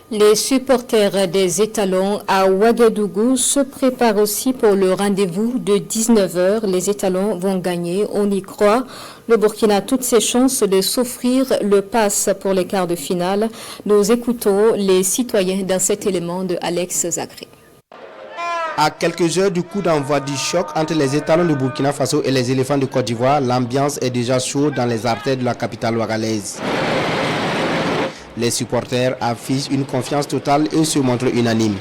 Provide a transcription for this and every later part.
Les supporters des étalons à Ouagadougou se préparent aussi pour le rendez-vous de 19h. Les étalons vont gagner, on y croit. Le Burkina a toutes ses chances de s'offrir le pass pour les quarts de finale. Nous écoutons les citoyens dans cet élément de Alex Zagré. À quelques heures du coup d'envoi du choc entre les étalons de Burkina Faso et les éléphants de Côte d'Ivoire, l'ambiance est déjà chaude dans les artères de la capitale ouagalaise. Les supporters affichent une confiance totale et se montrent unanimes.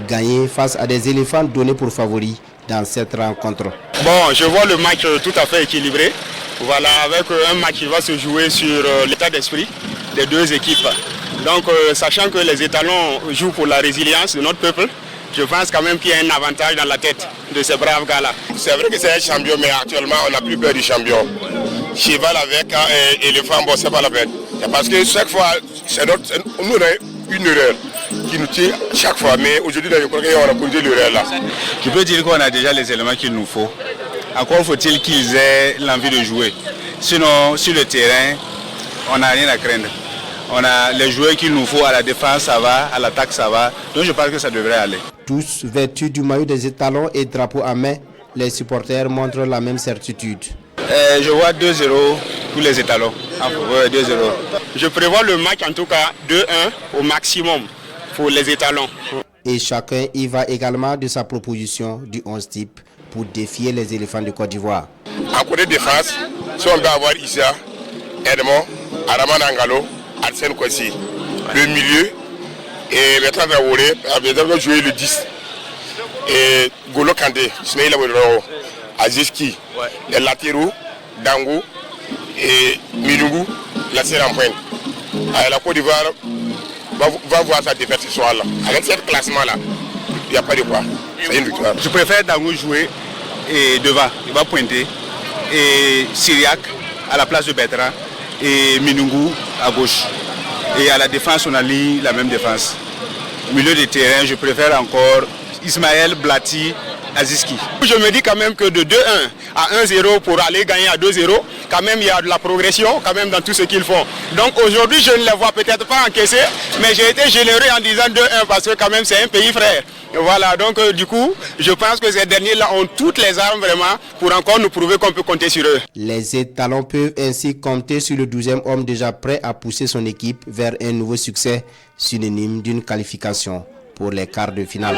Gagner face à des éléphants donnés pour favoris dans cette rencontre. Bon, je vois le match tout à fait équilibré. Voilà, avec un match qui va se jouer sur l'état d'esprit des deux équipes. Donc, sachant que les étalons jouent pour la résilience de notre peuple, je pense quand même qu'il y a un avantage dans la tête de ces braves gars-là. C'est vrai que c'est un champion, mais actuellement, on n'a plus peur du champion. Cheval avec éléphant, bon, c'est pas la peine. Parce que chaque fois, nous avons une erreur qui nous tient chaque fois. Mais aujourd'hui, je crois qu'on a corrigé l'erreur là. Je peux dire qu'on a déjà les éléments qu'il nous faut. Encore faut-il qu'ils aient l'envie de jouer. Sinon, sur le terrain, on n'a rien à craindre. On a les joueurs qu'il nous faut, à la défense ça va, à l'attaque ça va. Donc je pense que ça devrait aller. Tous vêtus du maillot des étalons et drapeau à main, les supporters montrent la même certitude. Je vois 2-0 pour les étalons. 2-0. Je prévois le match en tout cas 2-1 au maximum pour les étalons. Et chacun y va également de sa proposition du 11 type pour défier les éléphants de Côte d'Ivoire. En côté de défense, si on doit avoir Issa, Edmond, Araman Angalo, Arsène Kwesi. Le milieu, et Bertrand Traoré, va jouer le 10. Et Golo Kandé, Ismaïla Ouedraogo, Aziski, les latéraux, Dango et Milungu, la serre en pointe. La Côte d'Ivoire va voir sa défaite ce soir-là. Avec ce classement-là, il n'y a pas de quoi. C'est une victoire. Je préfère Dango jouer et devant, il va pointer. Et Syriac à la place de Bertrand et Milungu à gauche. Et à la défense, on a lié la même défense. Au milieu de terrain, je préfère encore Ismaël, Blati, Aziski. Je me dis quand même que de 2-1 à 1-0 pour aller gagner à 2-0, quand même il y a de la progression quand même dans tout ce qu'ils font. Donc aujourd'hui je ne les vois peut-être pas encaisser, mais j'ai été généreux en disant 2-1 parce que quand même c'est un pays frère. Voilà, donc du coup je pense que ces derniers-là ont toutes les armes vraiment pour encore nous prouver qu'on peut compter sur eux. Les étalons peuvent ainsi compter sur le 12e homme déjà prêt à pousser son équipe vers un nouveau succès, synonyme d'une qualification pour les quarts de finale.